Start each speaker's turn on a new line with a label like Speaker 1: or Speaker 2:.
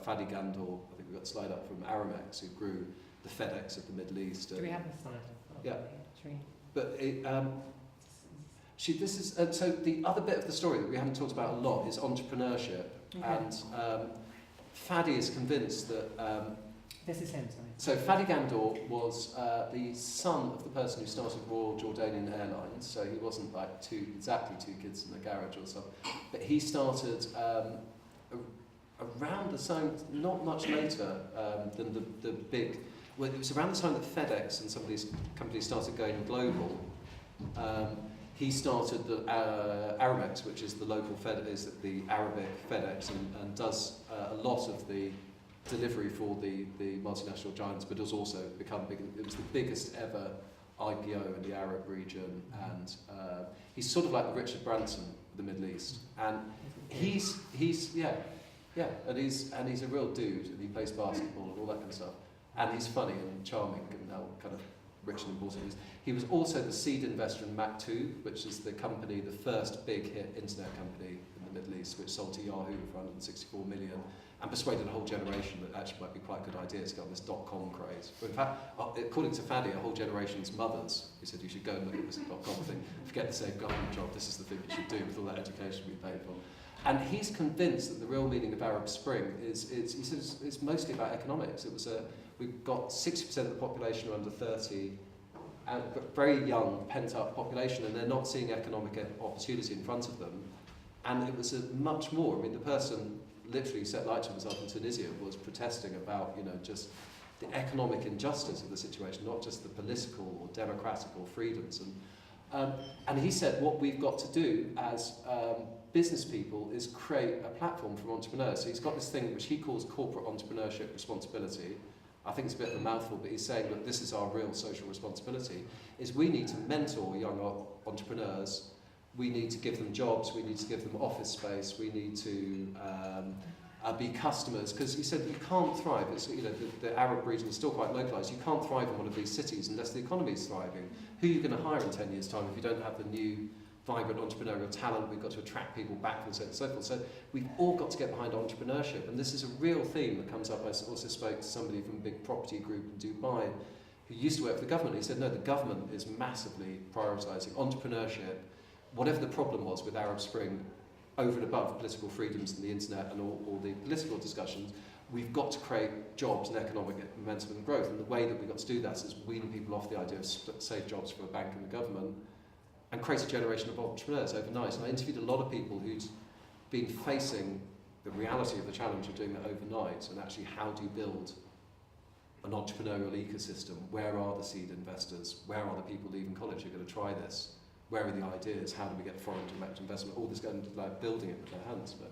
Speaker 1: Fadi Ghandour, I think we've got a slide up from Aramex, who grew the FedEx of the Middle East.
Speaker 2: Do we have a slide?
Speaker 1: Yeah.
Speaker 2: Should we?
Speaker 1: But this is so the other bit of the story that we haven't talked about a lot is entrepreneurship, and Fadi is convinced that.
Speaker 2: This is him, sorry.
Speaker 1: So Fadi Ghandour was the son of the person who started Royal Jordanian Airlines. So he wasn't like exactly two kids in the garage or something, but he started around the time, not much later than the big. Well, it was around the time that FedEx and some of these companies started going global. He started the Aramex, which is the local is the Arabic FedEx, and does a lot of the delivery for the multinational giants, but has also become big. It was the biggest ever IPO in the Arab region, and he's sort of like the Richard Branson of the Middle East, and he's and he's a real dude, and he plays basketball and all that kind of stuff, and he's funny and charming and kind of rich and important. He was also the seed investor in Mac2, which is the company, the first big hit internet company in the Middle East, which sold to Yahoo for 164 million. And persuaded a whole generation that actually might be quite a good idea to go on this .com craze. But in fact, according to Fadi, a whole generation's mothers who said you should go and look at this .com thing, forget the safe government job, this is the thing you should do with all that education we paid for. And he's convinced that the real meaning of Arab Spring he says it's mostly about economics. We've got 60% of the population are under 30, and very young, pent-up population, and they're not seeing economic opportunity in front of them. And it was much more. I mean, the person literally set light to himself in Tunisia was protesting about, just the economic injustice of the situation, not just the political or democratical freedoms. And he said what we've got to do as business people is create a platform for entrepreneurs. So he's got this thing which he calls corporate entrepreneurship responsibility. I think it's a bit of a mouthful, but he's saying that this is our real social responsibility, is we need to mentor young entrepreneurs. We need to give them jobs, we need to give them office space, we need to be customers, because he said you can't thrive, the Arab region is still quite localised, you can't thrive in one of these cities unless the economy is thriving. Who are you going to hire in 10 years' time if you don't have the new, vibrant entrepreneurial talent? We've got to attract people back and so on and so forth. So we've all got to get behind entrepreneurship, and this is a real theme that comes up. I also spoke to somebody from a big property group in Dubai who used to work for the government. He said, no, the government is massively prioritising entrepreneurship, whatever the problem was with Arab Spring, over and above political freedoms and the internet and all the political discussions, we've got to create jobs and economic momentum and growth. And the way that we've got to do that is wean people off the idea of safe jobs for a bank and the government and create a generation of entrepreneurs overnight. And I interviewed a lot of people who'd been facing the reality of the challenge of doing that overnight, and actually how do you build an entrepreneurial ecosystem? Where are the seed investors? Where are the people leaving college who are going to try this? Where are the ideas? How do we get foreign direct investment? All this going to like building it with their hands. But